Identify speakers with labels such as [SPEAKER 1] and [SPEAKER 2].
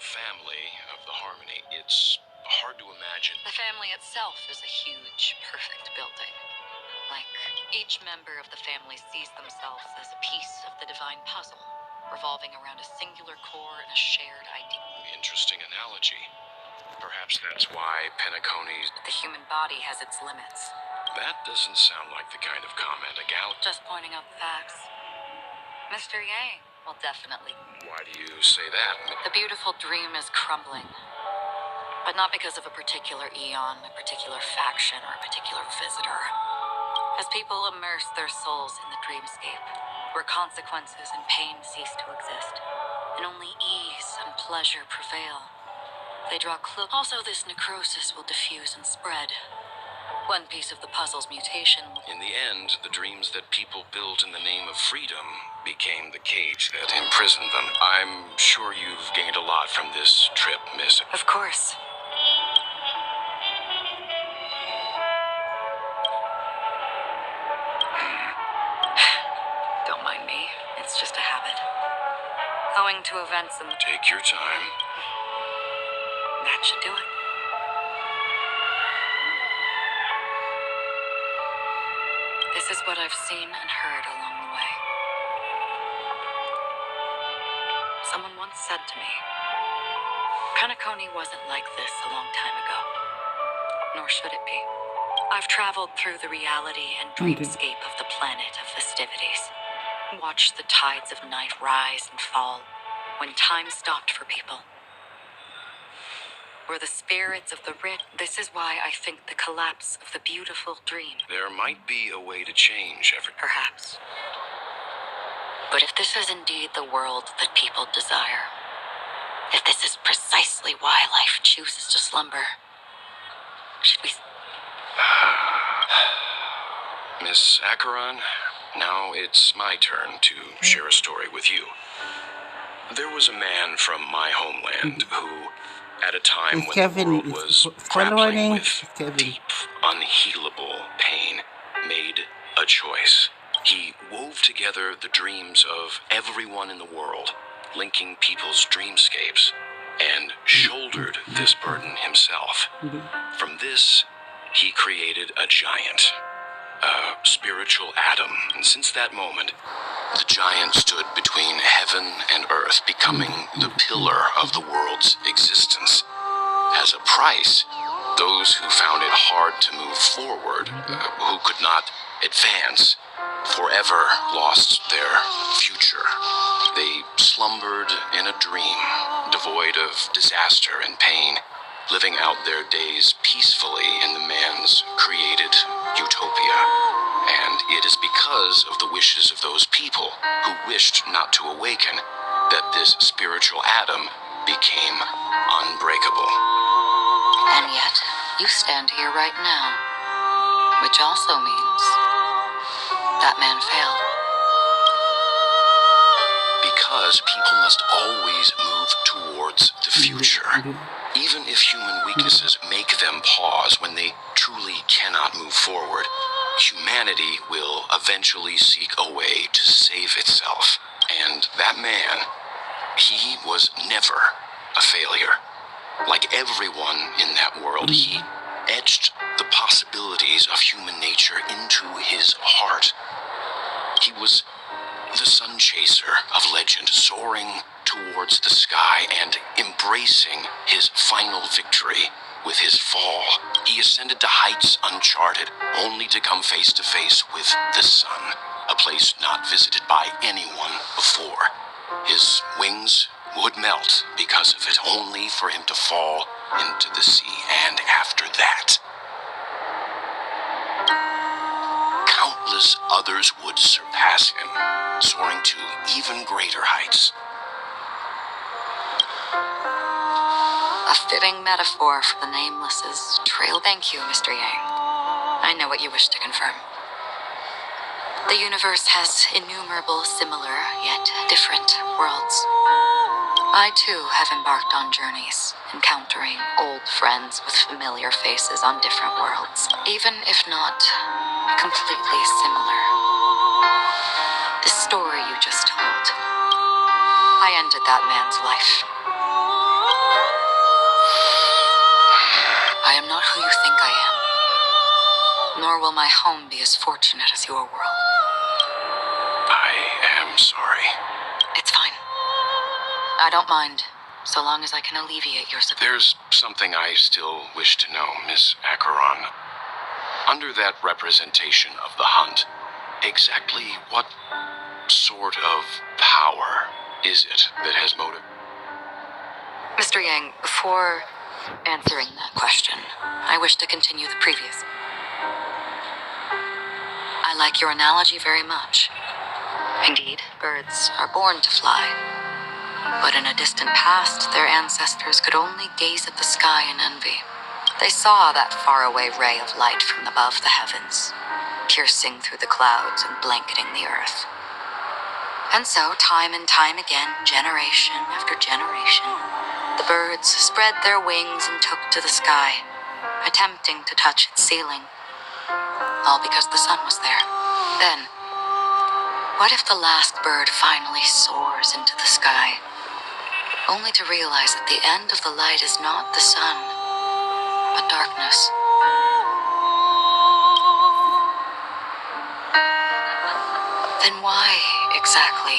[SPEAKER 1] family of the Harmony, it's hard to imagine.
[SPEAKER 2] The family itself is a huge, perfect building. Like, each member of the family sees themselves as a piece of the divine puzzle, revolving around a singular core and a shared idea.
[SPEAKER 1] Interesting analogy. Perhaps that's why Penacony's...
[SPEAKER 2] The human body has its limits.
[SPEAKER 1] That doesn't sound like the kind of comment a gal...
[SPEAKER 2] Just pointing out the facts. Mr. Yang will definitely...
[SPEAKER 1] Why do you say that?
[SPEAKER 2] The beautiful dream is crumbling. But not because of a particular eon, a particular faction, or a particular visitor. As people immerse their souls in the dreamscape, where consequences and pain cease to exist, and only ease and pleasure prevail, they draw close. Also, this necrosis will diffuse and spread. One piece of the puzzle's mutation will...
[SPEAKER 1] In the end, the dreams that people built in the name of freedom became the cage that imprisoned them. I'm sure you've gained a lot from this trip, Miss...
[SPEAKER 2] Of course. Don't mind me. It's just a habit. Owing to events in the...
[SPEAKER 1] Take your time.
[SPEAKER 2] That should do it. This is what I've seen and heard along the way. Someone once said to me, Penacony wasn't like this a long time ago. Nor should it be. I've traveled through the reality and dreamscape of the planet of festivities. Watched the tides of night rise and fall when time stopped for people. Were the spirits of the rich. This is why I think the collapse of the beautiful dream.
[SPEAKER 1] There might be a way to change everything.
[SPEAKER 2] Perhaps. But if this is indeed the world that people desire, if this is precisely why life chooses to slumber, should we...
[SPEAKER 1] Miss Acheron, now it's my turn to share a story with you. There was a man from my homeland who, at a time when the world was grappling with deep, unhealable pain, made a choice. He wove together the dreams of everyone in the world, linking people's dreamscapes, and shouldered this burden himself. From this, he created a giant, a spiritual atom, and since that moment, the giant stood between heaven and earth, becoming the pillar of the world's existence. As a price, those who found it hard to move forward, who could not advance, forever lost their future. They slumbered in a dream, devoid of disaster and pain, living out their days peacefully in the man's created utopia. And it is because of the wishes of those people who wished not to awaken that this spiritual atom became unbreakable.
[SPEAKER 2] And yet, you stand here right now, which also means that man failed.
[SPEAKER 1] Because people must always move towards the future. Even if human weaknesses make them pause when they truly cannot move forward, humanity will eventually seek a way to save itself. And that man, he was never a failure. Like everyone in that world, he etched the possibilities of human nature into his heart. He was the sun chaser of legend, soaring towards the sky and embracing his final victory with his fall. He ascended to heights uncharted, only to come face to face with the sun, a place not visited by anyone before. His wings would melt because of it, only for him to fall into the sea, and after that, countless others would surpass him, soaring to even greater heights.
[SPEAKER 2] A fitting metaphor for the Nameless's trail. Thank you, Mr. Yang. I know what you wish to confirm. The universe has innumerable similar, yet different worlds. I, too, have embarked on journeys, encountering old friends with familiar faces on different worlds, even if not completely similar. The story you just told, I ended that man's life. I am not who you think I am. Nor will my home be as fortunate as your world.
[SPEAKER 1] I am sorry.
[SPEAKER 2] It's fine. I don't mind, so long as I can alleviate your suffering.
[SPEAKER 1] There's something I still wish to know, Miss Acheron. Under that representation of the hunt, exactly what sort of power is it that has motive?
[SPEAKER 2] Mr. Yang, before answering that question, I wish to continue the previous. I like your analogy very much. Indeed, birds are born to fly. But in a distant past, their ancestors could only gaze at the sky in envy. They saw that faraway ray of light from above the heavens, piercing through the clouds and blanketing the earth. And so, time and time again, generation after generation, the birds spread their wings and took to the sky, attempting to touch its ceiling, all because the sun was there. Then, what if the last bird finally soars into the sky, only to realize that the end of the light is not the sun, but darkness? Then why exactly